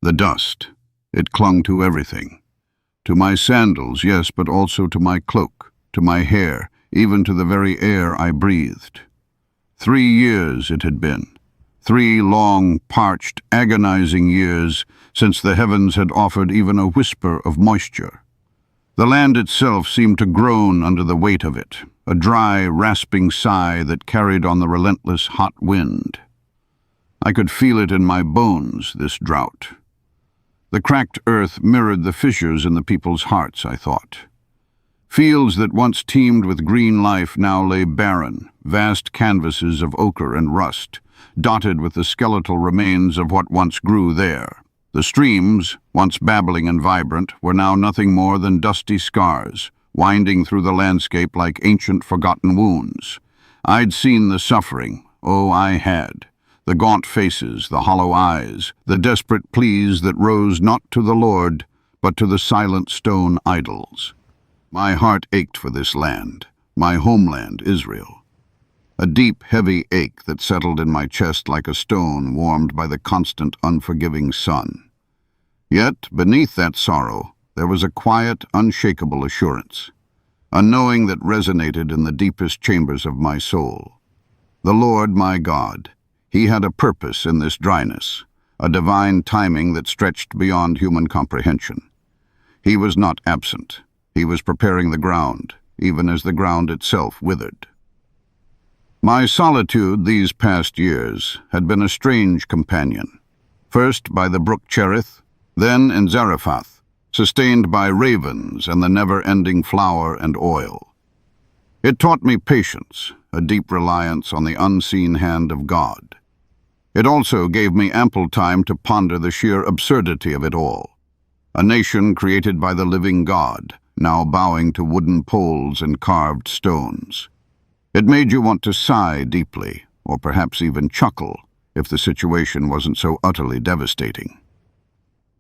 The dust. It clung to everything. To my sandals, yes, but also to my cloak, to my hair, even to the very air I breathed. 3 years it had been. 3 long, parched, agonizing years since the heavens had offered even a whisper of moisture. The land itself seemed to groan under the weight of it, a dry, rasping sigh that carried on the relentless hot wind. I could feel it in my bones, this drought. The cracked earth mirrored the fissures in the people's hearts, I thought. Fields that once teemed with green life now lay barren, vast canvases of ochre and rust, dotted with the skeletal remains of what once grew there. The streams, once babbling and vibrant, were now nothing more than dusty scars, winding through the landscape like ancient forgotten wounds. I'd seen the suffering, oh, I had. The gaunt faces, the hollow eyes, the desperate pleas that rose not to the Lord, but to the silent stone idols. My heart ached for this land, my homeland, Israel. A deep, heavy ache that settled in my chest like a stone warmed by the constant, unforgiving sun. Yet, beneath that sorrow, there was a quiet, unshakable assurance, a knowing that resonated in the deepest chambers of my soul. The Lord, my God, He had a purpose in this dryness, a divine timing that stretched beyond human comprehension. He was not absent. He was preparing the ground, even as the ground itself withered. My solitude these past years had been a strange companion, first by the brook Cherith, then in Zarephath, sustained by ravens and the never-ending flour and oil. It taught me patience, a deep reliance on the unseen hand of God. It also gave me ample time to ponder the sheer absurdity of it all. A nation created by the living God, now bowing to wooden poles and carved stones. It made you want to sigh deeply, or perhaps even chuckle, if the situation wasn't so utterly devastating.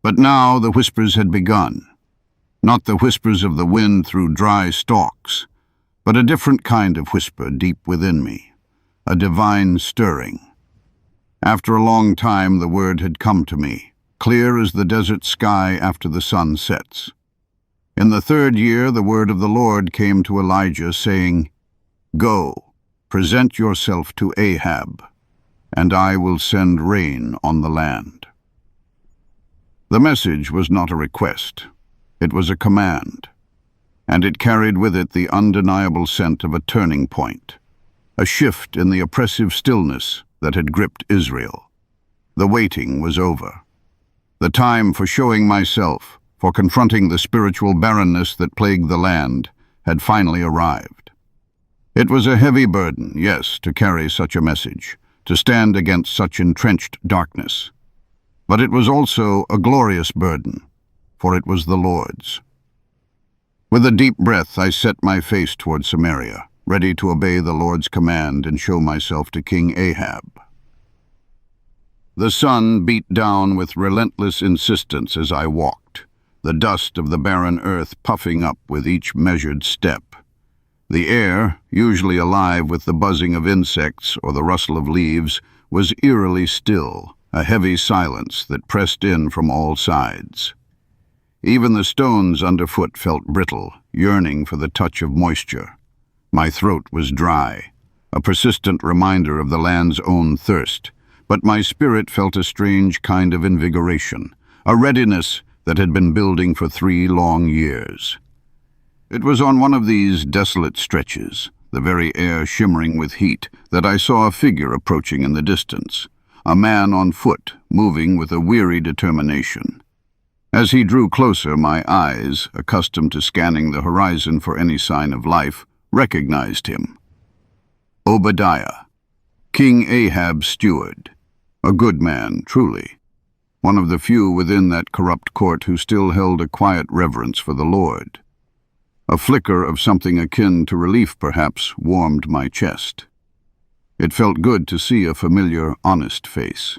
But now the whispers had begun. Not the whispers of the wind through dry stalks, but a different kind of whisper deep within me, a divine stirring. After a long time the word had come to me, clear as the desert sky after the sun sets. In the 3rd year the word of the Lord came to Elijah, saying, "Go, present yourself to Ahab, and I will send rain on the land." The message was not a request. It was a command, and it carried with it the undeniable scent of a turning point, a shift in the oppressive stillness that had gripped Israel. The waiting was over. The time for showing myself, for confronting the spiritual barrenness that plagued the land, had finally arrived. It was a heavy burden, yes, to carry such a message, to stand against such entrenched darkness. But it was also a glorious burden, for it was the Lord's. With a deep breath, I set my face toward Samaria, ready to obey the Lord's command and show myself to King Ahab. The sun beat down with relentless insistence as I walked, the dust of the barren earth puffing up with each measured step. The air, usually alive with the buzzing of insects or the rustle of leaves, was eerily still, a heavy silence that pressed in from all sides. Even the stones underfoot felt brittle, yearning for the touch of moisture. My throat was dry, a persistent reminder of the land's own thirst, but my spirit felt a strange kind of invigoration, a readiness that had been building for 3 long years. It was on one of these desolate stretches, the very air shimmering with heat, that I saw a figure approaching in the distance, a man on foot, moving with a weary determination. As he drew closer, my eyes, accustomed to scanning the horizon for any sign of life, recognized him. Obadiah, King Ahab's steward, a good man, truly, one of the few within that corrupt court who still held a quiet reverence for the Lord. A flicker of something akin to relief, perhaps, warmed my chest. It felt good to see a familiar, honest face.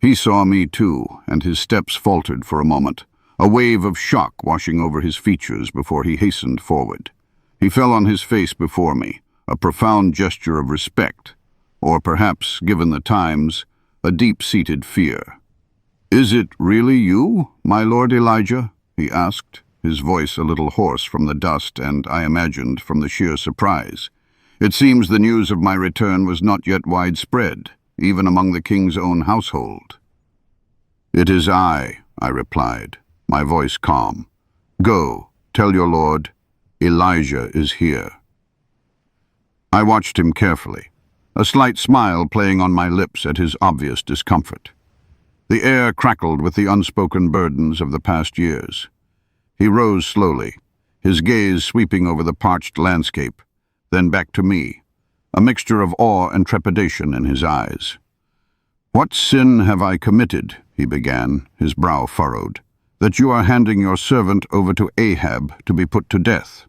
He saw me too, and his steps faltered for a moment, a wave of shock washing over his features before he hastened forward. He fell on his face before me, a profound gesture of respect, or perhaps, given the times, a deep-seated fear. "Is it really you, my Lord Elijah?" he asked, his voice a little hoarse from the dust and, I imagined, from the sheer surprise. It seems the news of my return was not yet widespread, even among the king's own household. "It is I," replied, my voice calm. "Go, tell your Lord, Elijah is here." I watched him carefully, a slight smile playing on my lips at his obvious discomfort. The air crackled with the unspoken burdens of the past years. He rose slowly, his gaze sweeping over the parched landscape, then back to me, a mixture of awe and trepidation in his eyes. "What sin have I committed," he began, his brow furrowed, "that you are handing your servant over to Ahab to be put to death?"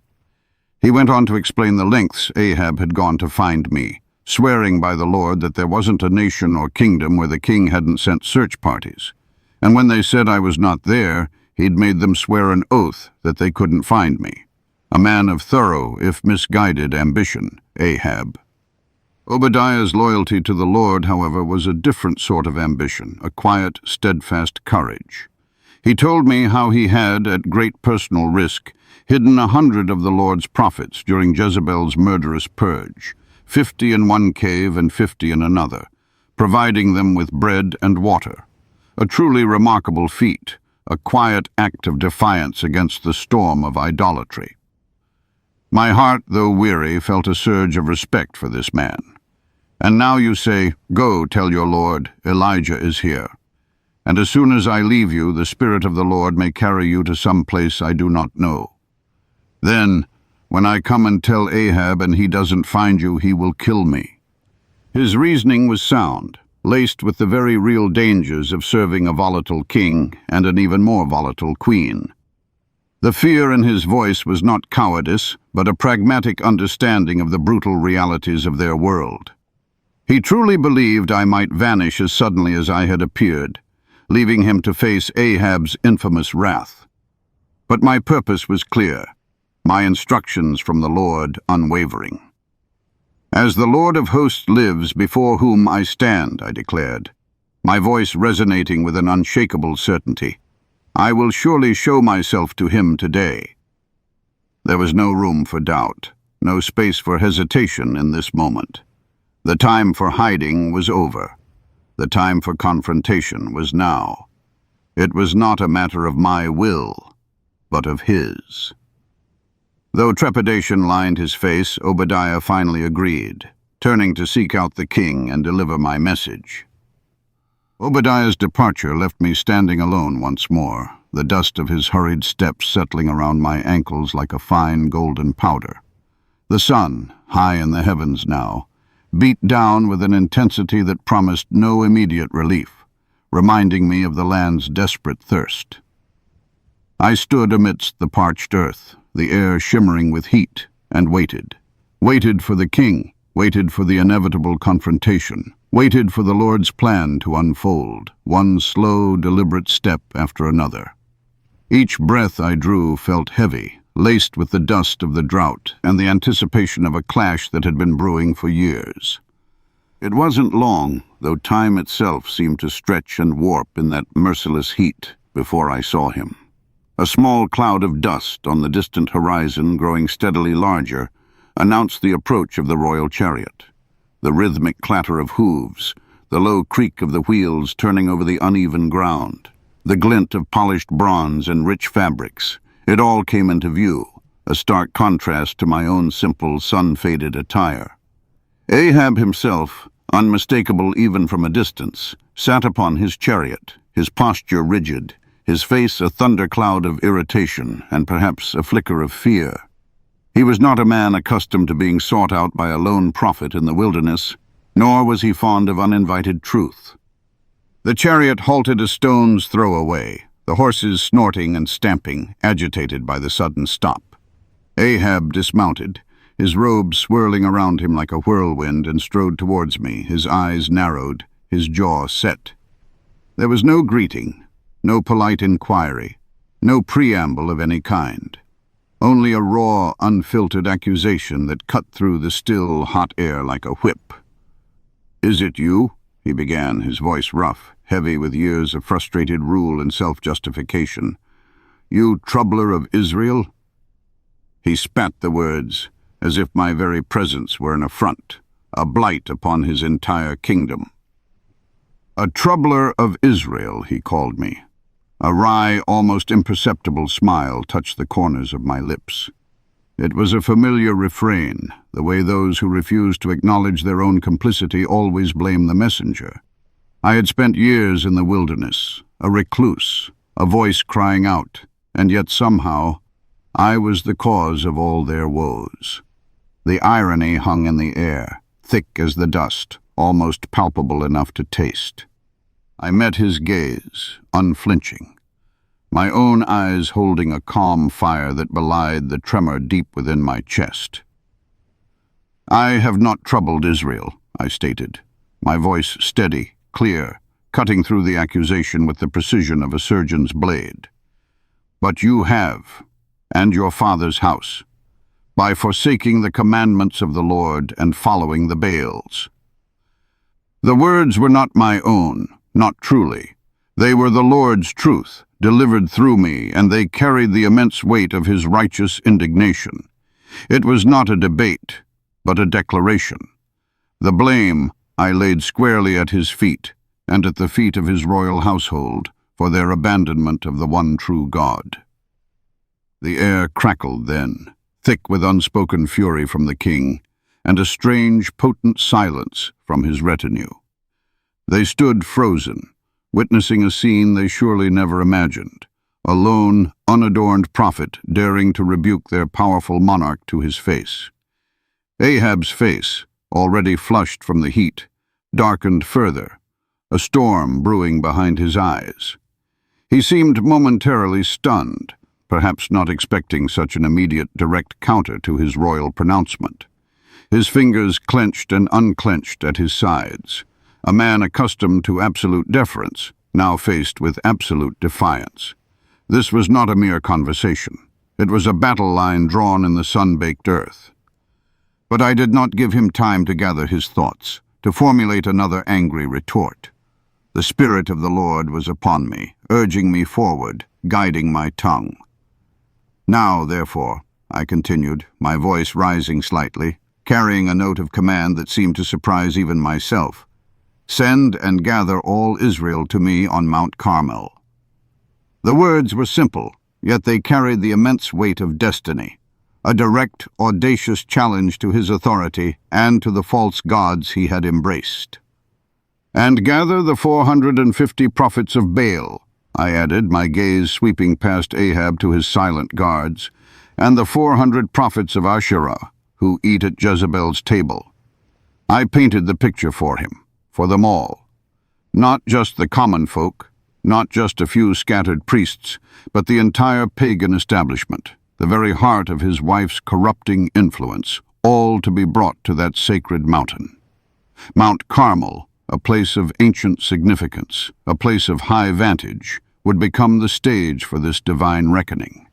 He went on to explain the lengths Ahab had gone to find me, swearing by the Lord that there wasn't a nation or kingdom where the king hadn't sent search parties. And when they said I was not there, he'd made them swear an oath that they couldn't find me. A man of thorough, if misguided, ambition, Ahab. Obadiah's loyalty to the Lord, however, was a different sort of ambition, a quiet, steadfast courage. He told me how he had, at great personal risk, hidden 100 of the Lord's prophets during Jezebel's murderous purge, 50 in one cave and 50 in another, providing them with bread and water. A truly remarkable feat, a quiet act of defiance against the storm of idolatry. My heart, though weary, felt a surge of respect for this man. "And now you say, 'Go, tell your Lord, Elijah is here.' And as soon as I leave you, the Spirit of the Lord may carry you to some place I do not know. Then, when I come and tell Ahab and he doesn't find you, he will kill me." His reasoning was sound, laced with the very real dangers of serving a volatile king and an even more volatile queen. The fear in his voice was not cowardice, but a pragmatic understanding of the brutal realities of their world. He truly believed I might vanish as suddenly as I had appeared, leaving him to face Ahab's infamous wrath. But my purpose was clear, my instructions from the Lord unwavering. "As the Lord of hosts lives before whom I stand," I declared, my voice resonating with an unshakable certainty, "I will surely show myself to him today." There was no room for doubt, no space for hesitation in this moment. The time for hiding was over. The time for confrontation was now. It was not a matter of my will, but of his. Though trepidation lined his face, Obadiah finally agreed, turning to seek out the king and deliver my message. Obadiah's departure left me standing alone once more, the dust of his hurried steps settling around my ankles like a fine golden powder. The sun, high in the heavens now, beat down with an intensity that promised no immediate relief, reminding me of the land's desperate thirst. I stood amidst the parched earth, the air shimmering with heat, and waited. Waited for the king, waited for the inevitable confrontation, waited for the Lord's plan to unfold, one slow, deliberate step after another. Each breath I drew felt heavy, laced with the dust of the drought and the anticipation of a clash that had been brewing for years. It wasn't long, though time itself seemed to stretch and warp in that merciless heat, before I saw him. A small cloud of dust on the distant horizon, growing steadily larger, announced the approach of the royal chariot. The rhythmic clatter of hooves, the low creak of the wheels turning over the uneven ground, the glint of polished bronze and rich fabrics, it all came into view, a stark contrast to my own simple, sun-faded attire. Ahab himself, unmistakable even from a distance, sat upon his chariot, his posture rigid, his face a thundercloud of irritation and perhaps a flicker of fear. He was not a man accustomed to being sought out by a lone prophet in the wilderness, nor was he fond of uninvited truth. The chariot halted a stone's throw away, the horses snorting and stamping, agitated by the sudden stop. Ahab dismounted, his robe swirling around him like a whirlwind, and strode towards me, his eyes narrowed, his jaw set. There was no greeting, no polite inquiry, no preamble of any kind. Only a raw, unfiltered accusation that cut through the still, hot air like a whip. "Is it you?" he began, his voice rough, heavy with years of frustrated rule and self-justification. "You troubler of Israel?" He spat the words, as if my very presence were an affront, a blight upon his entire kingdom. "A troubler of Israel," he called me. A wry, almost imperceptible smile touched the corners of my lips. It was a familiar refrain, the way those who refuse to acknowledge their own complicity always blame the messenger. I had spent years in the wilderness, a recluse, a voice crying out, and yet somehow I was the cause of all their woes. The irony hung in the air, thick as the dust, almost palpable enough to taste. I met his gaze, unflinching, my own eyes holding a calm fire that belied the tremor deep within my chest. "I have not troubled Israel," I stated, my voice steady, clear, cutting through the accusation with the precision of a surgeon's blade. "But you have, and your father's house, by forsaking the commandments of the Lord and following the Baals." The words were not my own, not truly. They were the Lord's truth, delivered through me, and they carried the immense weight of his righteous indignation. It was not a debate, but a declaration. The blame I laid squarely at his feet, and at the feet of his royal household, for their abandonment of the one true God. The air crackled then, thick with unspoken fury from the king, and a strange, potent silence from his retinue. They stood frozen, witnessing a scene they surely never imagined, a lone, unadorned prophet daring to rebuke their powerful monarch to his face. Ahab's face, already flushed from the heat, darkened further, a storm brewing behind his eyes. He seemed momentarily stunned, perhaps not expecting such an immediate direct counter to his royal pronouncement. His fingers clenched and unclenched at his sides, a man accustomed to absolute deference, now faced with absolute defiance. This was not a mere conversation. It was a battle line drawn in the sun-baked earth. But I did not give him time to gather his thoughts, to formulate another angry retort. The Spirit of the Lord was upon me, urging me forward, guiding my tongue. "Now, therefore," I continued, my voice rising slightly, carrying a note of command that seemed to surprise even myself, "send and gather all Israel to me on Mount Carmel." The words were simple, yet they carried the immense weight of destiny, a direct, audacious challenge to his authority and to the false gods he had embraced. "And gather the 450 prophets of Baal," I added, my gaze sweeping past Ahab to his silent guards, "and the 400 prophets of Asherah, who eat at Jezebel's table." I painted the picture for him, for them all. Not just the common folk, not just a few scattered priests, but the entire pagan establishment, the very heart of his wife's corrupting influence, all to be brought to that sacred mountain. Mount Carmel, a place of ancient significance, a place of high vantage, would become the stage for this divine reckoning.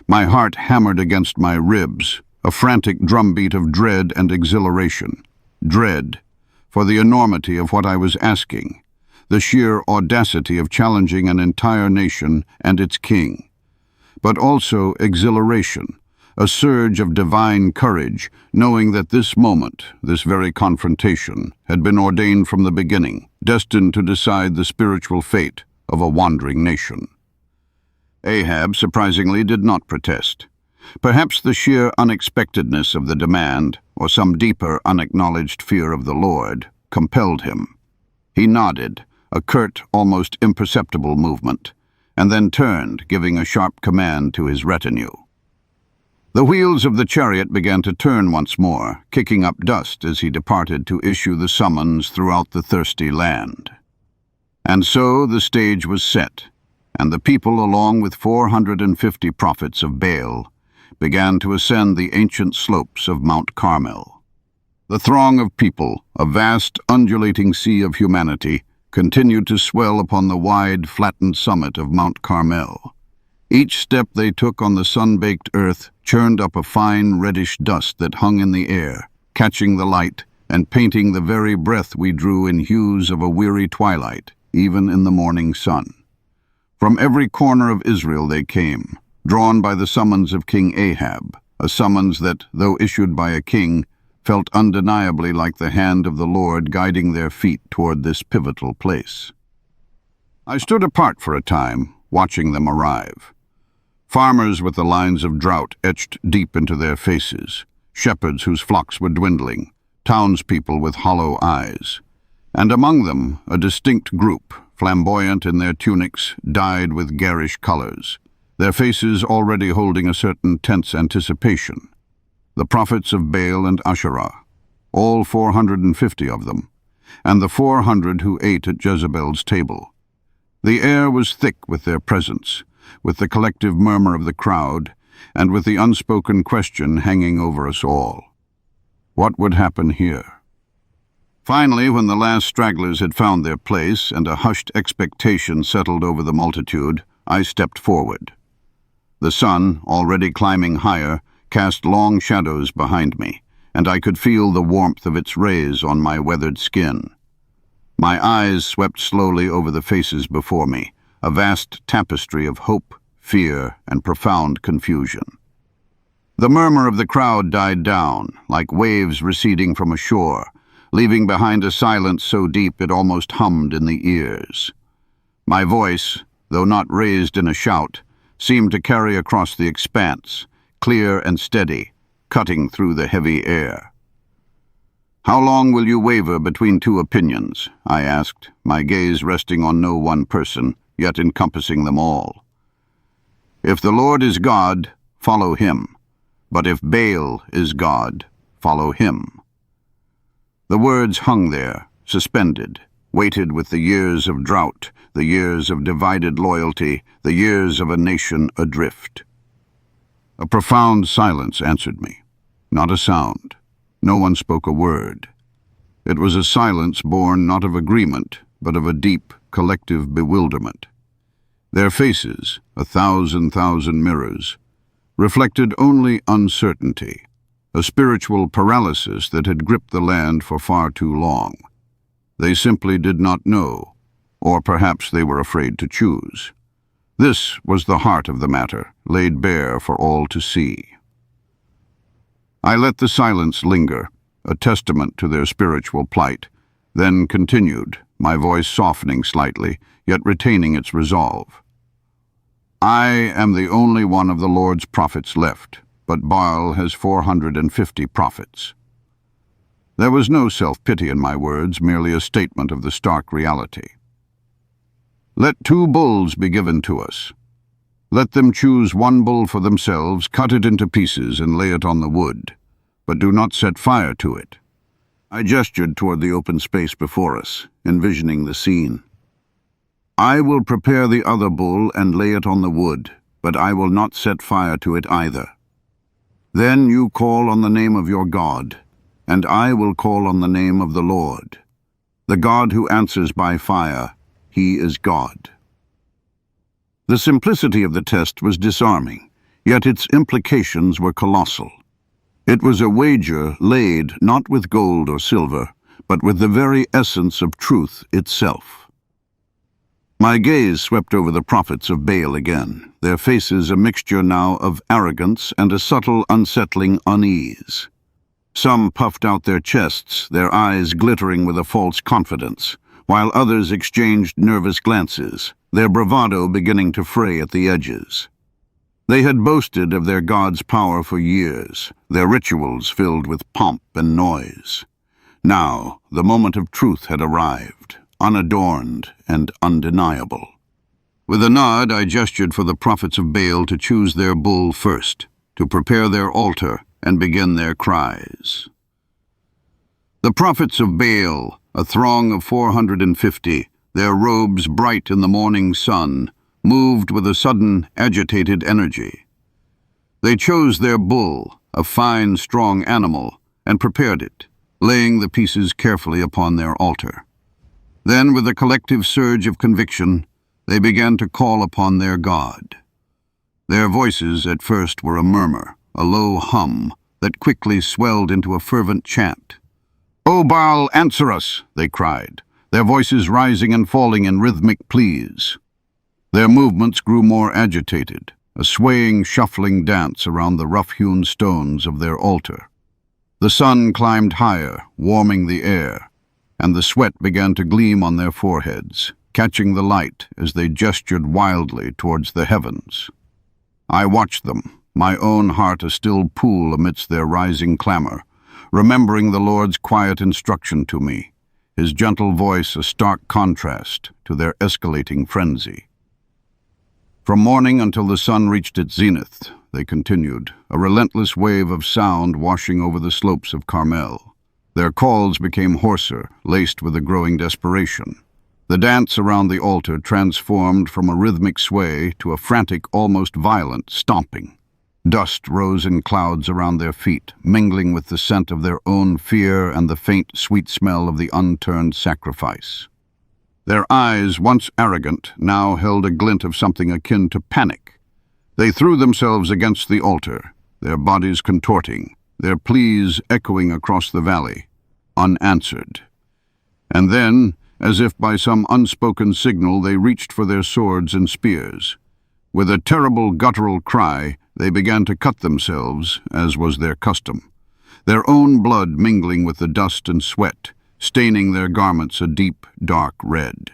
My heart hammered against my ribs, a frantic drumbeat of dread and exhilaration. Dread, for the enormity of what I was asking, the sheer audacity of challenging an entire nation and its king. But also exhilaration, a surge of divine courage, knowing that this moment, this very confrontation, had been ordained from the beginning, destined to decide the spiritual fate of a wandering nation. Ahab, surprisingly, did not protest. Perhaps the sheer unexpectedness of the demand, or some deeper unacknowledged fear of the Lord, compelled him. He nodded, a curt, almost imperceptible movement, and then turned, giving a sharp command to his retinue. The wheels of the chariot began to turn once more, kicking up dust as he departed to issue the summons throughout the thirsty land. And so the stage was set, and the people, along with 450 prophets of Baal, began to ascend the ancient slopes of Mount Carmel. The throng of people, a vast, undulating sea of humanity, continued to swell upon the wide, flattened summit of Mount Carmel. Each step they took on the sun-baked earth churned up a fine, reddish dust that hung in the air, catching the light and painting the very breath we drew in hues of a weary twilight, even in the morning sun. From every corner of Israel they came, drawn by the summons of King Ahab, a summons that, though issued by a king, felt undeniably like the hand of the Lord guiding their feet toward this pivotal place. I stood apart for a time, watching them arrive. Farmers with the lines of drought etched deep into their faces, shepherds whose flocks were dwindling, townspeople with hollow eyes, and among them a distinct group, flamboyant in their tunics, dyed with garish colors, their faces already holding a certain tense anticipation. The prophets of Baal and Asherah, all 450 of them, and the 400 who ate at Jezebel's table. The air was thick with their presence, with the collective murmur of the crowd, and with the unspoken question hanging over us all. What would happen here? Finally, when the last stragglers had found their place and a hushed expectation settled over the multitude, I stepped forward. The sun, already climbing higher, cast long shadows behind me, and I could feel the warmth of its rays on my weathered skin. My eyes swept slowly over the faces before me, a vast tapestry of hope, fear, and profound confusion. The murmur of the crowd died down, like waves receding from a shore, leaving behind a silence so deep it almost hummed in the ears. My voice, though not raised in a shout, seemed to carry across the expanse, clear and steady, cutting through the heavy air. "How long will you waver between two opinions?" I asked, my gaze resting on no one person, yet encompassing them all. "If the Lord is God, follow him. But if Baal is God, follow him." The words hung there, suspended, weighted with the years of drought, the years of divided loyalty, the years of a nation adrift. A profound silence answered me. Not a sound. No one spoke a word. It was a silence born not of agreement, but of a deep, collective bewilderment. Their faces, a thousand mirrors, reflected only uncertainty, a spiritual paralysis that had gripped the land for far too long. They simply did not know, or perhaps they were afraid to choose. This was the heart of the matter, laid bare for all to see. I let the silence linger, a testament to their spiritual plight, then continued, my voice softening slightly, yet retaining its resolve. "I am the only one of the Lord's prophets left, but Baal has 450 prophets." There was no self-pity in my words, merely a statement of the stark reality. "Let 2 bulls be given to us. Let them choose 1 bull for themselves, cut it into pieces, and lay it on the wood, but do not set fire to it." I gestured toward the open space before us, envisioning the scene. "I will prepare the other bull and lay it on the wood, but I will not set fire to it either. Then you call on the name of your God, and I will call on the name of the Lord. The God who answers by fire, he is God." The simplicity of the test was disarming, yet its implications were colossal. It was a wager laid not with gold or silver, but with the very essence of truth itself. My gaze swept over the prophets of Baal again, their faces a mixture now of arrogance and a subtle, unsettling unease. Some puffed out their chests, their eyes glittering with a false confidence, while others exchanged nervous glances, their bravado beginning to fray at the edges. They had boasted of their God's power for years, their rituals filled with pomp and noise. Now, the moment of truth had arrived, unadorned and undeniable. With a nod, I gestured for the prophets of Baal to choose their bull first, to prepare their altar and begin their cries. The prophets of Baal, a throng of 450, their robes bright in the morning sun, moved with a sudden, agitated energy. They chose their bull, a fine, strong animal, and prepared it, laying the pieces carefully upon their altar. Then, with a collective surge of conviction, they began to call upon their God. Their voices at first were a murmur, a low hum, that quickly swelled into a fervent chant. "O Baal, answer us," they cried, their voices rising and falling in rhythmic pleas. Their movements grew more agitated, a swaying, shuffling dance around the rough-hewn stones of their altar. The sun climbed higher, warming the air, and the sweat began to gleam on their foreheads, catching the light as they gestured wildly towards the heavens. I watched them, my own heart a still pool amidst their rising clamor, remembering the Lord's quiet instruction to me, his gentle voice a stark contrast to their escalating frenzy. From morning until the sun reached its zenith, they continued, a relentless wave of sound washing over the slopes of Carmel. Their calls became hoarser, laced with a growing desperation. The dance around the altar transformed from a rhythmic sway to a frantic, almost violent stomping. Dust rose in clouds around their feet, mingling with the scent of their own fear and the faint, sweet smell of the unturned sacrifice. Their eyes, once arrogant, now held a glint of something akin to panic. They threw themselves against the altar, their bodies contorting, their pleas echoing across the valley, unanswered. And then, as if by some unspoken signal, they reached for their swords and spears. With a terrible guttural cry, they began to cut themselves, as was their custom, their own blood mingling with the dust and sweat, staining their garments a deep, dark red.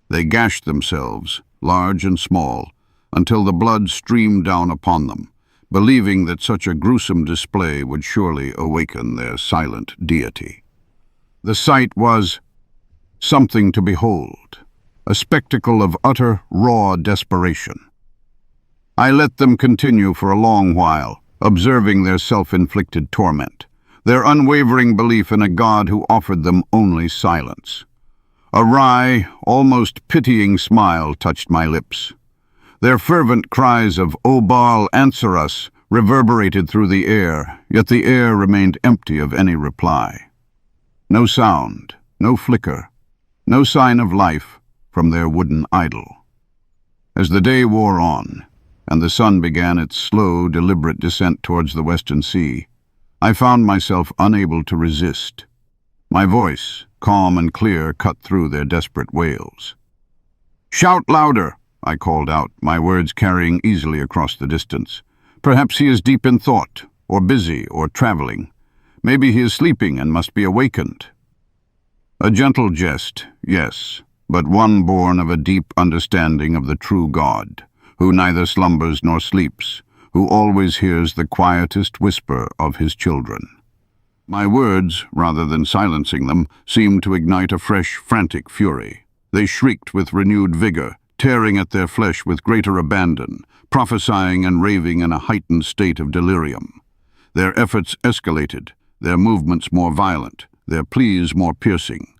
They gashed themselves, large and small, until the blood streamed down upon them, believing that such a gruesome display would surely awaken their silent deity. The sight was something to behold, a spectacle of utter, raw desperation. I let them continue for a long while, observing their self-inflicted torment, their unwavering belief in a God who offered them only silence. A wry, almost pitying smile touched my lips. Their fervent cries of, "O Baal, answer us," reverberated through the air, yet the air remained empty of any reply. No sound, no flicker, no sign of life from their wooden idol. As the day wore on, and the sun began its slow, deliberate descent towards the western sea, I found myself unable to resist. My voice, calm and clear, cut through their desperate wails. "Shout louder," I called out, my words carrying easily across the distance. "Perhaps he is deep in thought, or busy, or traveling. Maybe he is sleeping and must be awakened." A gentle jest, yes, but one born of a deep understanding of the true God, who neither slumbers nor sleeps, who always hears the quietest whisper of his children. My words, rather than silencing them, seemed to ignite a fresh, frantic fury. They shrieked with renewed vigor, tearing at their flesh with greater abandon, prophesying and raving in a heightened state of delirium. Their efforts escalated, their movements more violent, their pleas more piercing.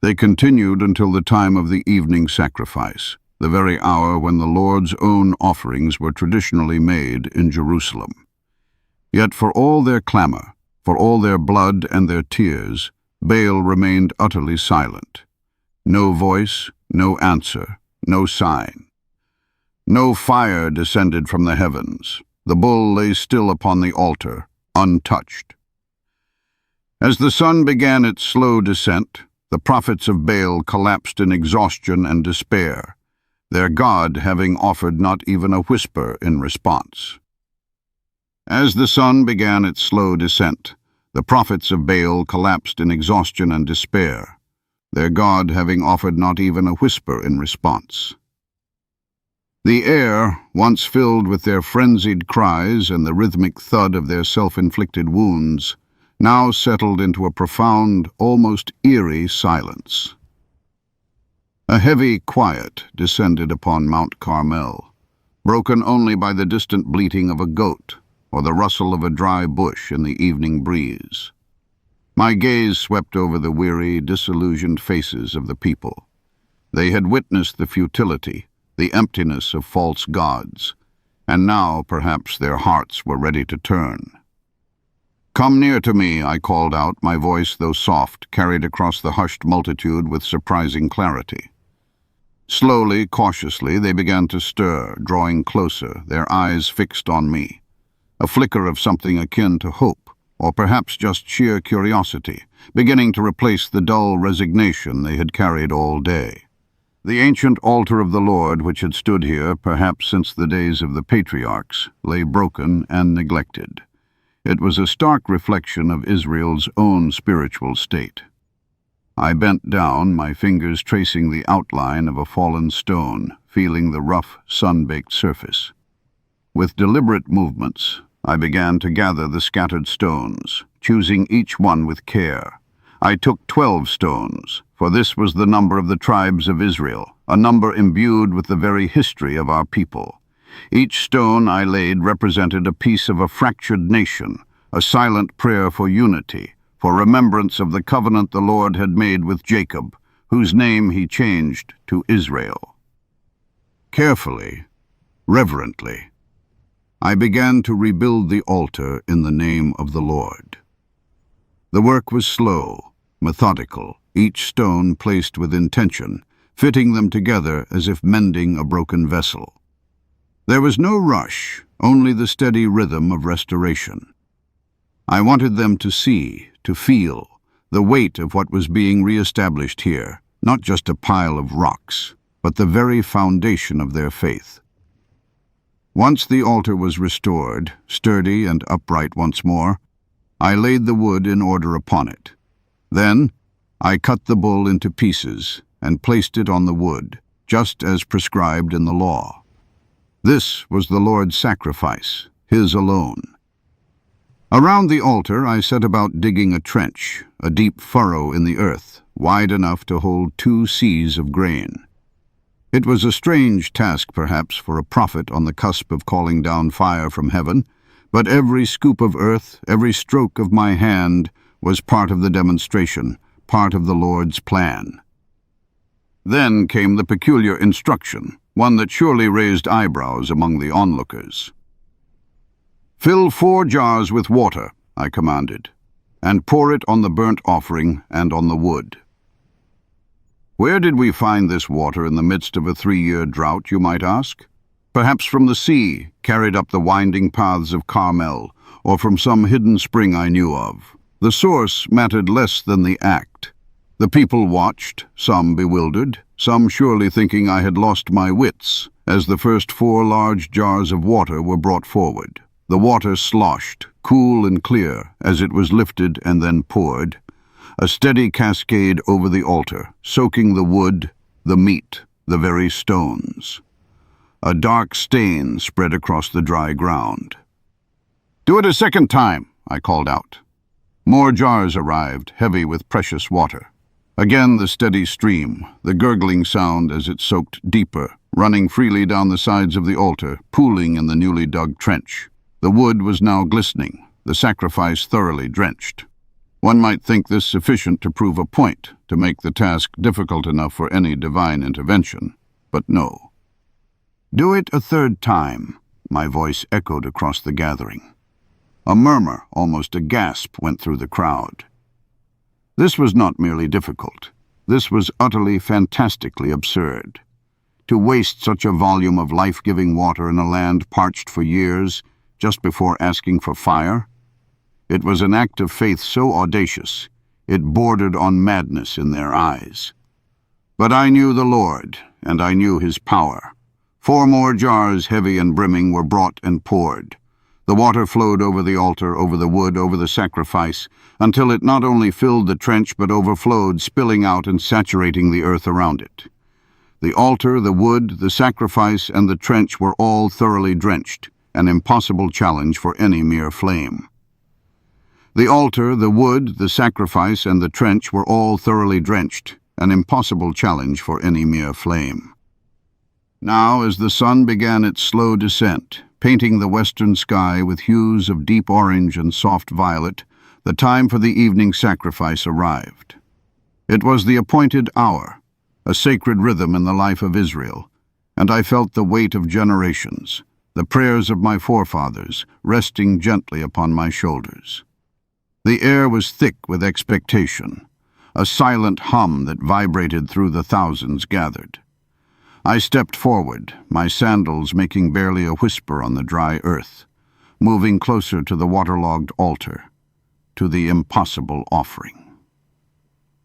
They continued until the time of the evening sacrifice, the very hour when the Lord's own offerings were traditionally made in Jerusalem. Yet for all their clamor, for all their blood and their tears, Baal remained utterly silent. No voice, no answer, no sign. No fire descended from the heavens. The bull lay still upon the altar, untouched. As the sun began its slow descent, the prophets of Baal collapsed in exhaustion and despair, their God having offered not even a whisper in response. As the sun began its slow descent, the prophets of Baal collapsed in exhaustion and despair, their God having offered not even a whisper in response. The air, once filled with their frenzied cries and the rhythmic thud of their self-inflicted wounds, now settled into a profound, almost eerie silence. A heavy quiet descended upon Mount Carmel, broken only by the distant bleating of a goat or the rustle of a dry bush in the evening breeze. My gaze swept over the weary, disillusioned faces of the people. They had witnessed the futility, the emptiness of false gods, and now perhaps their hearts were ready to turn. "Come near to me," I called out, my voice, though soft, carried across the hushed multitude with surprising clarity. Slowly, cautiously, they began to stir, drawing closer, their eyes fixed on me. A flicker of something akin to hope, or perhaps just sheer curiosity, beginning to replace the dull resignation they had carried all day. The ancient altar of the Lord, which had stood here perhaps since the days of the patriarchs, lay broken and neglected. It was a stark reflection of Israel's own spiritual state. I bent down, my fingers tracing the outline of a fallen stone, feeling the rough, sun-baked surface. With deliberate movements, I began to gather the scattered stones, choosing each one with care. I took 12 stones, for this was the number of the tribes of Israel, a number imbued with the very history of our people. Each stone I laid represented a piece of a fractured nation, a silent prayer for unity, for remembrance of the covenant the Lord had made with Jacob, whose name he changed to Israel. Carefully, reverently, I began to rebuild the altar in the name of the Lord. The work was slow, methodical, each stone placed with intention, fitting them together as if mending a broken vessel. There was no rush, only the steady rhythm of restoration. I wanted them to see, to feel, the weight of what was being re-established here, not just a pile of rocks, but the very foundation of their faith. Once the altar was restored, sturdy and upright once more, I laid the wood in order upon it. Then, I cut the bull into pieces and placed it on the wood, just as prescribed in the law. This was the Lord's sacrifice, his alone. Around the altar I set about digging a trench, a deep furrow in the earth, wide enough to hold 2 seahs of grain. It was a strange task, perhaps, for a prophet on the cusp of calling down fire from heaven, but every scoop of earth, every stroke of my hand was part of the demonstration, part of the Lord's plan. Then came the peculiar instruction, one that surely raised eyebrows among the onlookers. "Fill 4 jars with water," I commanded, "and pour it on the burnt offering and on the wood." Where did we find this water in the midst of a 3-year drought, you might ask? Perhaps from the sea, carried up the winding paths of Carmel, or from some hidden spring I knew of. The source mattered less than the act. The people watched, some bewildered, some surely thinking I had lost my wits, as the first 4 large jars of water were brought forward. The water sloshed, cool and clear, as it was lifted and then poured, a steady cascade over the altar, soaking the wood, the meat, the very stones. A dark stain spread across the dry ground. "Do it a second time," I called out. More jars arrived, heavy with precious water. Again the steady stream, the gurgling sound as it soaked deeper, running freely down the sides of the altar, pooling in the newly dug trench. The wood was now glistening, the sacrifice thoroughly drenched. One might think this sufficient to prove a point, to make the task difficult enough for any divine intervention, but no. "Do it a 3rd time," my voice echoed across the gathering. A murmur, almost a gasp, went through the crowd. This was not merely difficult. This was utterly, fantastically absurd. To waste such a volume of life-giving water in a land parched for years, just before asking for fire? It was an act of faith so audacious, it bordered on madness in their eyes. But I knew the Lord, and I knew his power. 4 more jars, heavy and brimming, were brought and poured. The water flowed over the altar, over the wood, over the sacrifice, until it not only filled the trench but overflowed, spilling out and saturating the earth around it. The altar, the wood, the sacrifice, and the trench were all thoroughly drenched, an impossible challenge for any mere flame. The altar, the wood, the sacrifice, and the trench were all thoroughly drenched, an impossible challenge for any mere flame. Now, as the sun began its slow descent, painting the western sky with hues of deep orange and soft violet, the time for the evening sacrifice arrived. It was the appointed hour, a sacred rhythm in the life of Israel, and I felt the weight of generations, the prayers of my forefathers, resting gently upon my shoulders. The air was thick with expectation, a silent hum that vibrated through the thousands gathered. I stepped forward, my sandals making barely a whisper on the dry earth, moving closer to the waterlogged altar. to the impossible offering.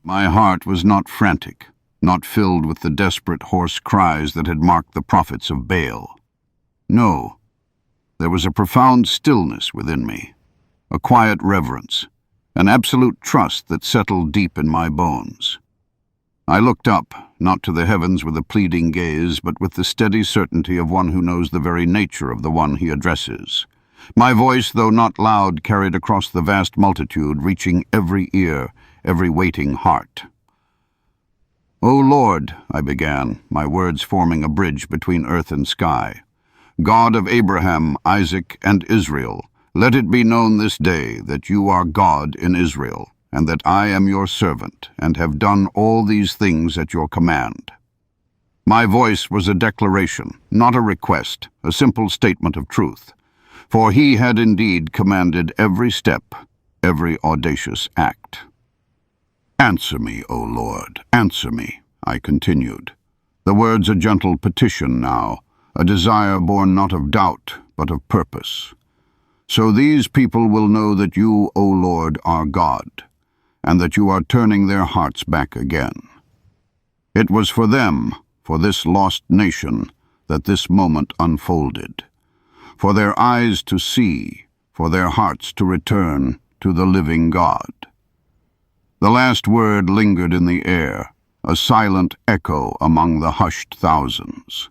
My heart was not frantic, not filled with the desperate hoarse cries that had marked the prophets of Baal. No, there was a profound stillness within me, a quiet reverence, an absolute trust that settled deep in my bones. I looked up, not to the heavens with a pleading gaze, but with the steady certainty of one who knows the very nature of the one he addresses. My voice, though not loud, carried across the vast multitude, reaching every ear, every waiting heart. "O Lord," I began, my words forming a bridge between earth and sky, "God of Abraham, Isaac, and Israel, let it be known this day that you are God in Israel, and that I am your servant, and have done all these things at your command." My voice was a declaration, not a request, a simple statement of truth, for he had indeed commanded every step, every audacious act. "Answer me, O Lord, answer me," I continued, the words a gentle petition now, a desire born not of doubt, but of purpose. "So these people will know that you, O Lord, are God, and that you are turning their hearts back again." It was for them, for this lost nation, that this moment unfolded, for their eyes to see, for their hearts to return to the living God. The last word lingered in the air, a silent echo among the hushed thousands.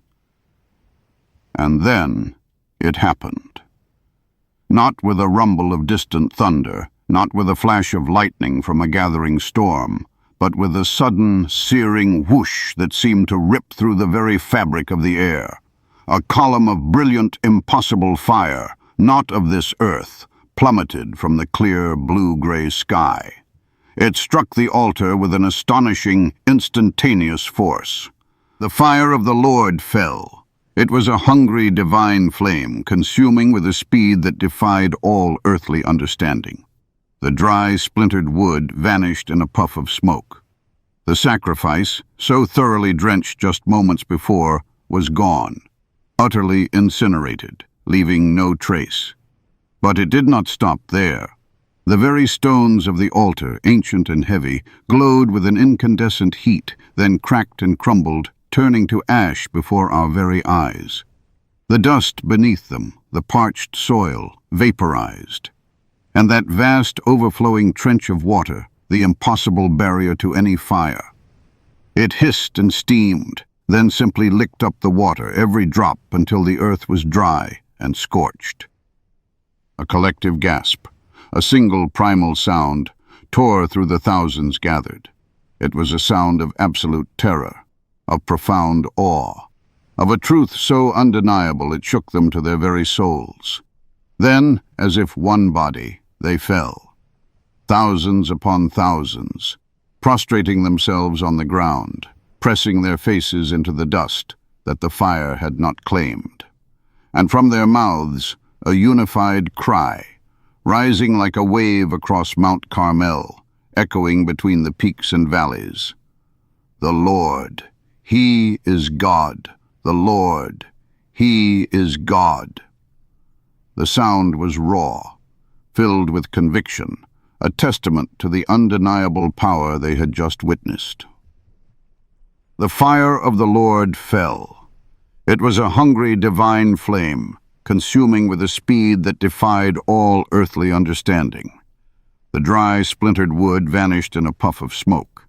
And then it happened. Not with a rumble of distant thunder, not with a flash of lightning from a gathering storm, but with a sudden, searing whoosh that seemed to rip through the very fabric of the air. A column of brilliant, impossible fire, not of this earth, plummeted from the clear blue-gray sky. It struck the altar with an astonishing, instantaneous force. The fire of the Lord fell. It was a hungry, divine flame, consuming with a speed that defied all earthly understanding. The dry, splintered wood vanished in a puff of smoke. The sacrifice, so thoroughly drenched just moments before, was gone, utterly incinerated, leaving no trace. But it did not stop there. The very stones of the altar, ancient and heavy, glowed with an incandescent heat, then cracked and crumbled, turning to ash before our very eyes. The dust beneath them, the parched soil, vaporized. And that vast overflowing trench of water, the impossible barrier to any fire. It hissed and steamed, then simply licked up the water, every drop, until the earth was dry and scorched. A collective gasp, a single primal sound, tore through the thousands gathered. It was a sound of absolute terror, of profound awe, of a truth so undeniable it shook them to their very souls. Then, as if one body, they fell, thousands upon thousands, prostrating themselves on the ground, pressing their faces into the dust that the fire had not claimed. And from their mouths, a unified cry, rising like a wave across Mount Carmel, echoing between the peaks and valleys. "The Lord, He is God. The Lord, He is God." The sound was raw, filled with conviction, a testament to the undeniable power they had just witnessed. The fire of the Lord fell. It was a hungry, divine flame, consuming with a speed that defied all earthly understanding. The dry, splintered wood vanished in a puff of smoke.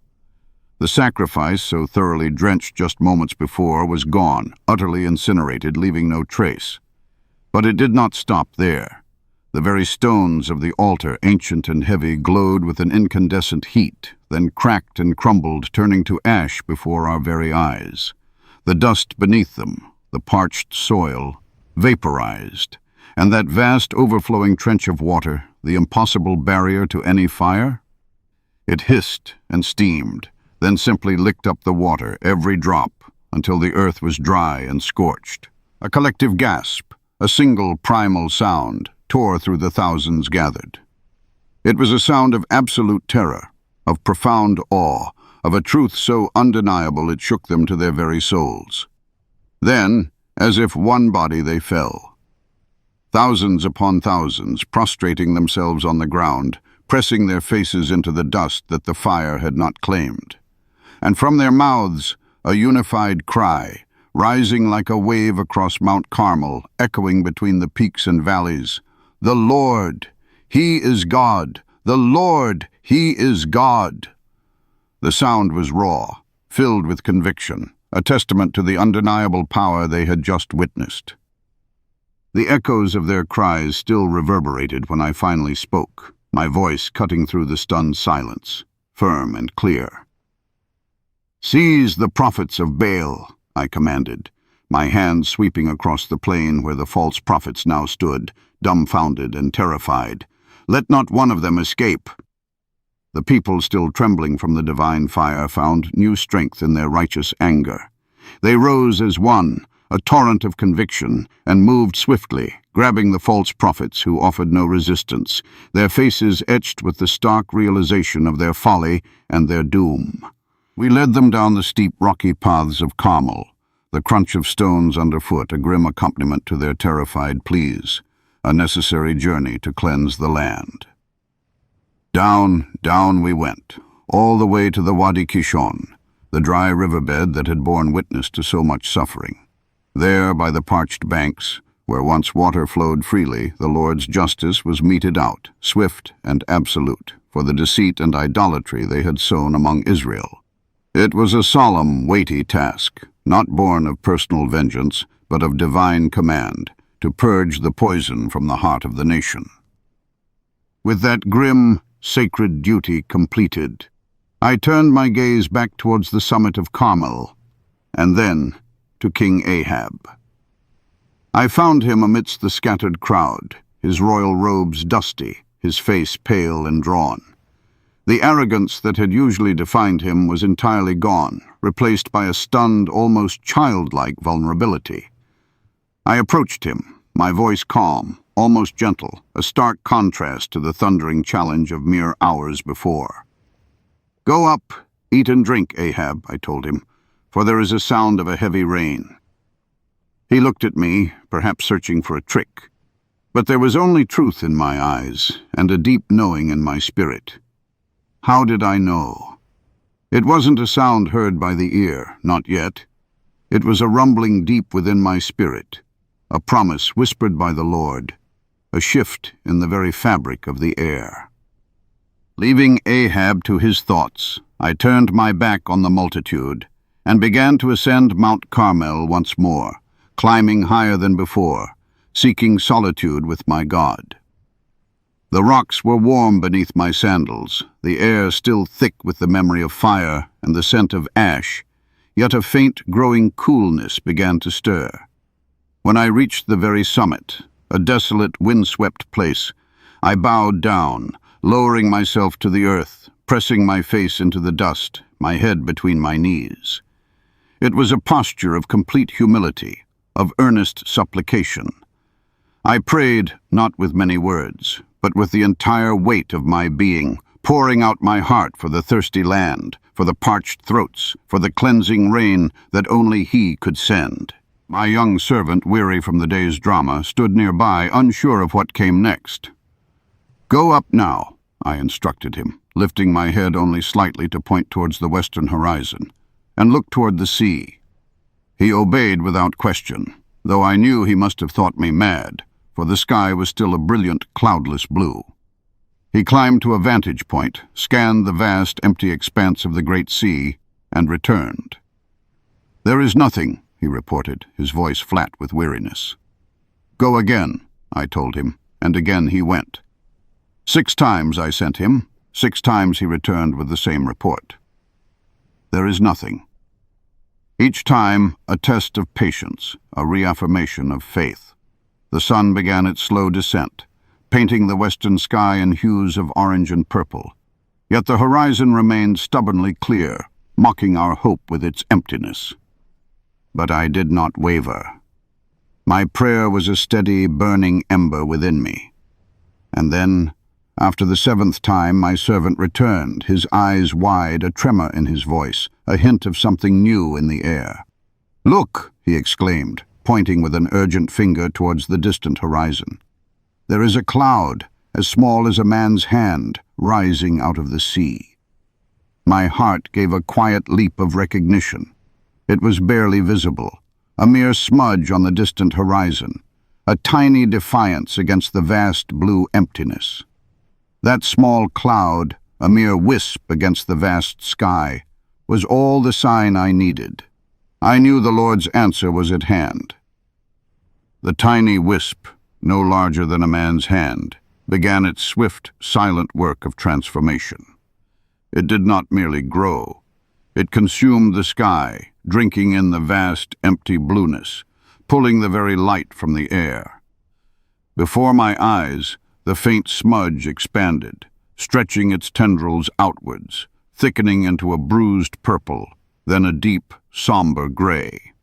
The sacrifice, so thoroughly drenched just moments before, was gone, utterly incinerated, leaving no trace. But it did not stop there. The very stones of the altar, ancient and heavy, glowed with an incandescent heat, then cracked and crumbled, turning to ash before our very eyes. The dust beneath them, the parched soil, vaporized, and that vast overflowing trench of water, the impossible barrier to any fire? It hissed and steamed, then simply licked up the water, every drop, until the earth was dry and scorched. A collective gasp, a single primal sound, tore through the thousands gathered. It was a sound of absolute terror, of profound awe, of a truth so undeniable it shook them to their very souls. Then, as if one body, they fell. Thousands upon thousands, prostrating themselves on the ground, pressing their faces into the dust that the fire had not claimed. And from their mouths, a unified cry, rising like a wave across Mount Carmel, echoing between the peaks and valleys. "The Lord, He is God! The Lord, He is God!" The sound was raw, filled with conviction, a testament to the undeniable power they had just witnessed. The echoes of their cries still reverberated when I finally spoke, my voice cutting through the stunned silence, firm and clear. "Seize the prophets of Baal," I commanded, my hand sweeping across the plain where the false prophets now stood, dumbfounded and terrified. "Let not one of them escape." The people, still trembling from the divine fire, found new strength in their righteous anger. They rose as one, a torrent of conviction, and moved swiftly, grabbing the false prophets who offered no resistance, their faces etched with the stark realization of their folly and their doom. We led them down the steep, rocky paths of Carmel, the crunch of stones underfoot a grim accompaniment to their terrified pleas, a necessary journey to cleanse the land. Down, down we went, all the way to the Wadi Kishon, the dry riverbed that had borne witness to so much suffering. There, by the parched banks, where once water flowed freely, the Lord's justice was meted out, swift and absolute, for the deceit and idolatry they had sown among Israel. It was a solemn, weighty task, not born of personal vengeance, but of divine command, to purge the poison from the heart of the nation. With that grim, sacred duty completed, I turned my gaze back towards the summit of Carmel, and then to King Ahab. I found him amidst the scattered crowd, his royal robes dusty, his face pale and drawn. The arrogance that had usually defined him was entirely gone, replaced by a stunned, almost childlike vulnerability. I approached him, my voice calm, almost gentle, a stark contrast to the thundering challenge of mere hours before. "Go up, eat and drink, Ahab," I told him, "for there is a sound of a heavy rain." He looked at me, perhaps searching for a trick, but there was only truth in my eyes and a deep knowing in my spirit. How did I know? It wasn't a sound heard by the ear, not yet. It was a rumbling deep within my spirit, a promise whispered by the Lord, a shift in the very fabric of the air. Leaving Ahab to his thoughts, I turned my back on the multitude and began to ascend Mount Carmel once more, climbing higher than before, seeking solitude with my God. The rocks were warm beneath my sandals, the air still thick with the memory of fire and the scent of ash, yet a faint, growing coolness began to stir. When I reached the very summit, a desolate, windswept place, I bowed down, lowering myself to the earth, pressing my face into the dust, my head between my knees. It was a posture of complete humility, of earnest supplication. I prayed, not with many words, but with the entire weight of my being, pouring out my heart for the thirsty land, for the parched throats, for the cleansing rain that only He could send. My young servant, weary from the day's drama, stood nearby, unsure of what came next. "Go up now," I instructed him, lifting my head only slightly to point towards the western horizon, "and look toward the sea." He obeyed without question, though I knew he must have thought me mad, for the sky was still a brilliant, cloudless blue. He climbed to a vantage point, scanned the vast, empty expanse of the great sea, and returned. "There is nothing," he reported, his voice flat with weariness. "Go again," I told him, and again he went. 6 times I sent him, 6 times he returned with the same report. There is nothing. Each time a test of patience, a reaffirmation of faith. The sun began its slow descent, painting the western sky in hues of orange and purple. Yet the horizon remained stubbornly clear, mocking our hope with its emptiness. But I did not waver. My prayer was a steady, burning ember within me. And then, after the 7th time, my servant returned, his eyes wide, a tremor in his voice, a hint of something new in the air. "Look!" he exclaimed, pointing with an urgent finger towards the distant horizon. "There is a cloud, as small as a man's hand, rising out of the sea. My heart gave a quiet leap of recognition. It was barely visible, a mere smudge on the distant horizon, a tiny defiance against the vast blue emptiness. That small cloud, a mere wisp against the vast sky, was all the sign I needed. I knew the Lord's answer was at hand. The tiny wisp, no larger than a man's hand, began its swift, silent work of transformation. It did not merely grow. It consumed the sky, drinking in the vast, empty blueness, pulling the very light from the air. Before my eyes, the faint smudge expanded, stretching its tendrils outwards, thickening into a bruised purple, then a deep, somber gray.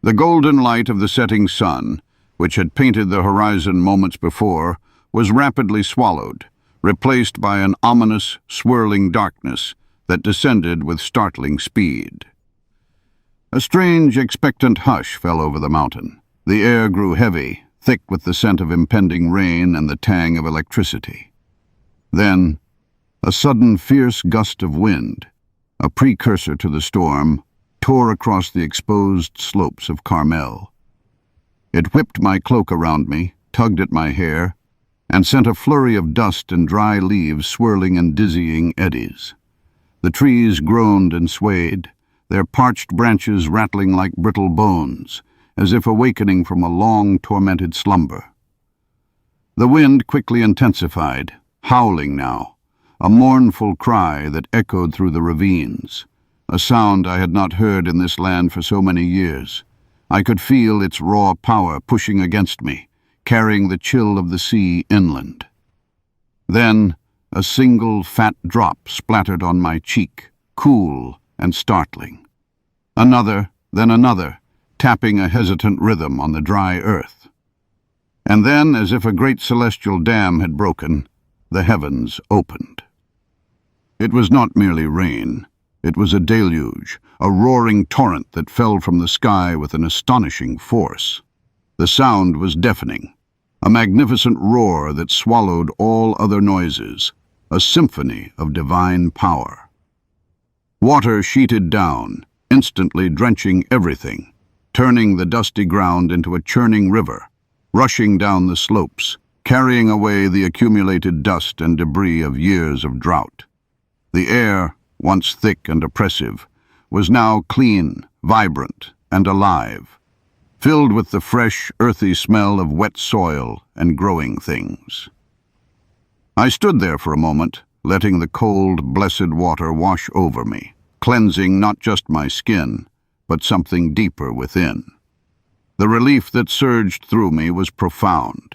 The golden light of the setting sun, which had painted the horizon moments before, was rapidly swallowed, replaced by an ominous, swirling darkness that descended with startling speed. A strange, expectant hush fell over the mountain. The air grew heavy, thick with the scent of impending rain and the tang of electricity. Then, a sudden fierce gust of wind, a precursor to the storm, tore across the exposed slopes of Carmel. It whipped my cloak around me, tugged at my hair, and sent a flurry of dust and dry leaves swirling in dizzying eddies. The trees groaned and swayed, their parched branches rattling like brittle bones, as if awakening from a long, tormented slumber. The wind quickly intensified, howling now, a mournful cry that echoed through the ravines, a sound I had not heard in this land for so many years. I could feel its raw power pushing against me, carrying the chill of the sea inland. Then, a single fat drop splattered on my cheek, cool and startling. Another, then another, tapping a hesitant rhythm on the dry earth. And then, as if a great celestial dam had broken, the heavens opened. It was not merely rain. It was a deluge, a roaring torrent that fell from the sky with an astonishing force. The sound was deafening, a magnificent roar that swallowed all other noises, a symphony of divine power. Water sheeted down, instantly drenching everything, turning the dusty ground into a churning river, rushing down the slopes, carrying away the accumulated dust and debris of years of drought. The air, once thick and oppressive, was now clean, vibrant, and alive, filled with the fresh, earthy smell of wet soil and growing things. I stood there for a moment, letting the cold, blessed water wash over me, cleansing not just my skin, but something deeper within. The relief that surged through me was profound,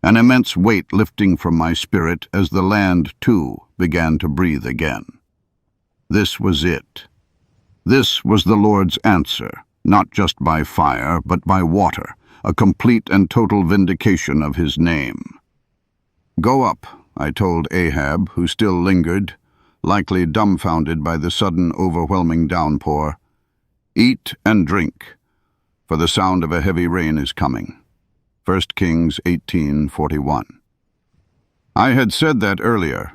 an immense weight lifting from my spirit as the land, too, began to breathe again. This was it. This was the Lord's answer, not just by fire, but by water, a complete and total vindication of his name. "Go up," I told Ahab, who still lingered, likely dumbfounded by the sudden, overwhelming downpour. "Eat and drink, for the sound of a heavy rain is coming." 1 Kings 18:41. I had said that earlier,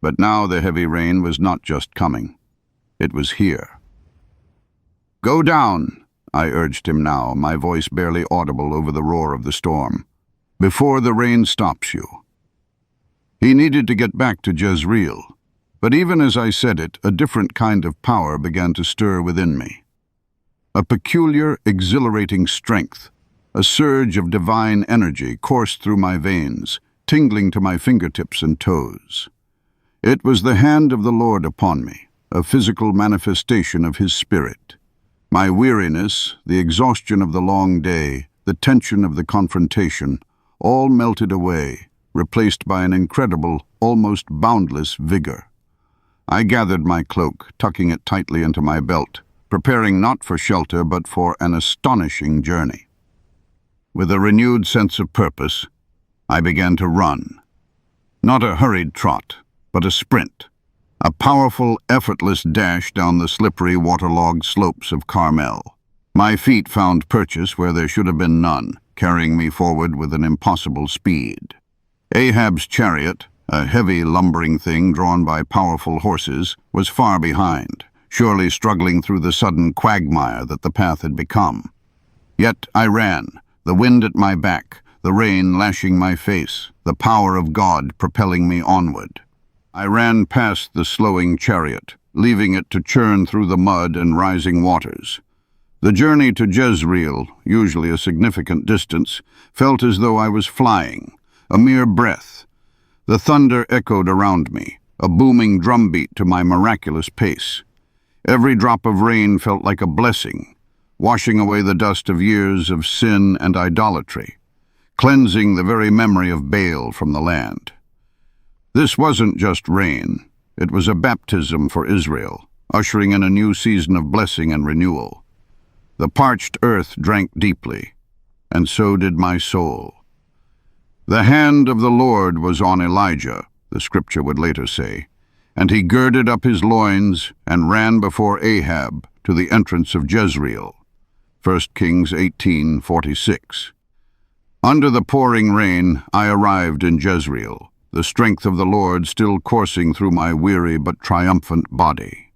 but now the heavy rain was not just coming. It was here. "Go down," I urged him now, my voice barely audible over the roar of the storm, "before the rain stops you." He needed to get back to Jezreel, but even as I said it, a different kind of power began to stir within me. A peculiar, exhilarating strength, a surge of divine energy coursed through my veins, tingling to my fingertips and toes. It was the hand of the Lord upon me, a physical manifestation of his spirit. My weariness, the exhaustion of the long day, the tension of the confrontation, all melted away, replaced by an incredible, almost boundless vigor. I gathered my cloak, tucking it tightly into my belt, preparing not for shelter but for an astonishing journey. With a renewed sense of purpose, I began to run. Not a hurried trot, but a sprint. A powerful, effortless dash down the slippery, waterlogged slopes of Carmel. My feet found purchase where there should have been none, carrying me forward with an impossible speed. Ahab's chariot, a heavy, lumbering thing drawn by powerful horses, was far behind, surely struggling through the sudden quagmire that the path had become. Yet I ran, the wind at my back, the rain lashing my face, the power of God propelling me onward. I ran past the slowing chariot, leaving it to churn through the mud and rising waters. The journey to Jezreel, usually a significant distance, felt as though I was flying, a mere breath. The thunder echoed around me, a booming drumbeat to my miraculous pace. Every drop of rain felt like a blessing, washing away the dust of years of sin and idolatry, cleansing the very memory of Baal from the land. This wasn't just rain. It was a baptism for Israel, ushering in a new season of blessing and renewal. The parched earth drank deeply, and so did my soul. The hand of the Lord was on Elijah, the scripture would later say, and he girded up his loins and ran before Ahab to the entrance of Jezreel. 1 Kings 18:46. Under the pouring rain, I arrived in Jezreel, the strength of the Lord still coursing through my weary but triumphant body.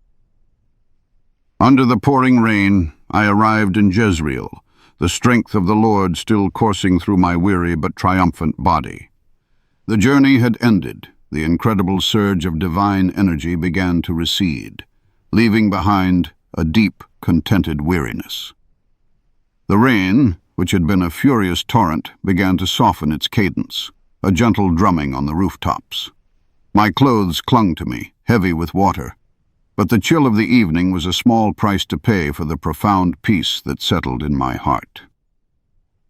Under the pouring rain, I arrived in Jezreel, the strength of the Lord still coursing through my weary but triumphant body. The journey had ended. The incredible surge of divine energy began to recede, leaving behind a deep, contented weariness. The rain, which had been a furious torrent, began to soften its cadence, a gentle drumming on the rooftops. My clothes clung to me, heavy with water, but the chill of the evening was a small price to pay for the profound peace that settled in my heart.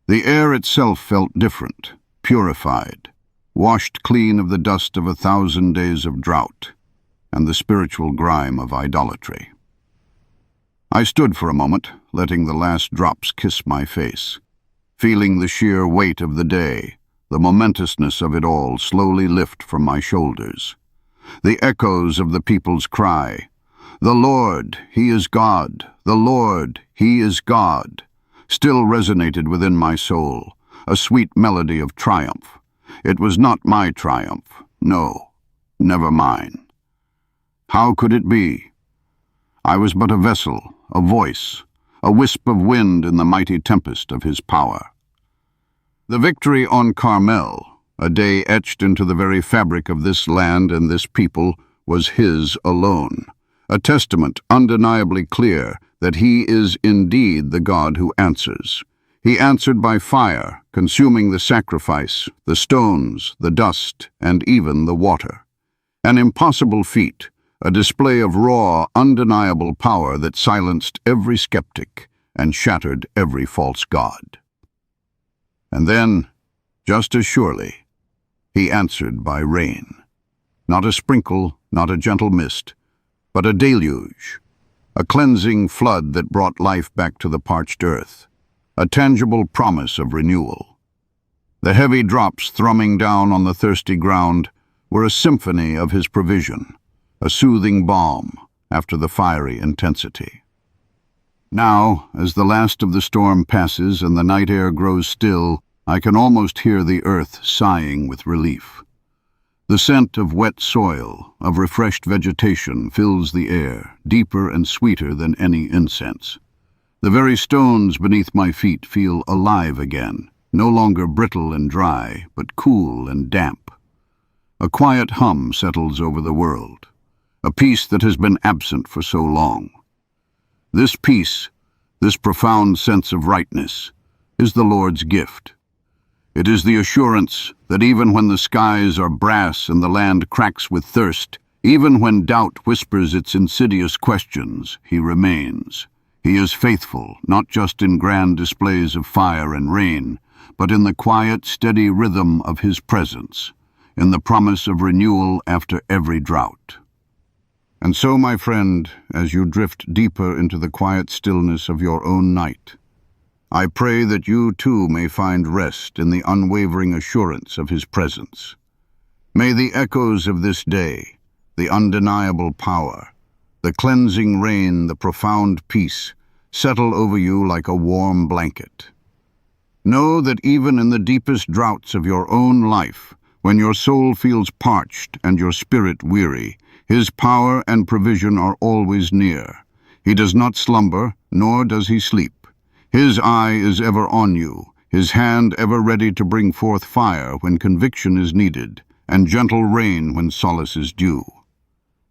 The air itself felt different, purified, washed clean of the dust of 1,000 days of drought and the spiritual grime of idolatry. I stood for a moment, letting the last drops kiss my face, feeling the sheer weight of the day, the momentousness of it all slowly lift from my shoulders. The echoes of the people's cry, "The Lord, He is God! The Lord, He is God!" still resonated within my soul, a sweet melody of triumph. It was not my triumph, no, never mine. How could it be? I was but a vessel, a voice, a wisp of wind in the mighty tempest of His power. The victory on Carmel, a day etched into the very fabric of this land and this people, was His alone, a testament undeniably clear that He is indeed the God who answers. He answered by fire, consuming the sacrifice, the stones, the dust, and even the water. An impossible feat, a display of raw, undeniable power that silenced every skeptic and shattered every false god. And then, just as surely, He answered by rain. Not a sprinkle, not a gentle mist, but a deluge, a cleansing flood that brought life back to the parched earth, a tangible promise of renewal. The heavy drops thrumming down on the thirsty ground were a symphony of His provision, a soothing balm after the fiery intensity. Now, as the last of the storm passes and the night air grows still, I can almost hear the earth sighing with relief. The scent of wet soil, of refreshed vegetation, fills the air, deeper and sweeter than any incense. The very stones beneath my feet feel alive again, no longer brittle and dry, but cool and damp. A quiet hum settles over the world, a peace that has been absent for so long. This peace, this profound sense of rightness, is the Lord's gift. It is the assurance that even when the skies are brass and the land cracks with thirst, even when doubt whispers its insidious questions, He remains. He is faithful, not just in grand displays of fire and rain, but in the quiet, steady rhythm of His presence, in the promise of renewal after every drought. And so, my friend, as you drift deeper into the quiet stillness of your own night, I pray that you too may find rest in the unwavering assurance of His presence. May the echoes of this day, the undeniable power, the cleansing rain, the profound peace, settle over you like a warm blanket. Know that even in the deepest droughts of your own life, When your soul feels parched and your spirit weary, his power and provision are always near. He does not slumber, nor does he sleep. His eye is ever on you, his hand ever ready to bring forth fire when conviction is needed, and gentle rain when solace is due.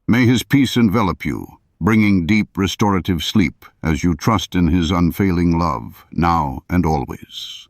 May his peace envelop you, bringing deep restorative sleep as you trust in his unfailing love, now and always.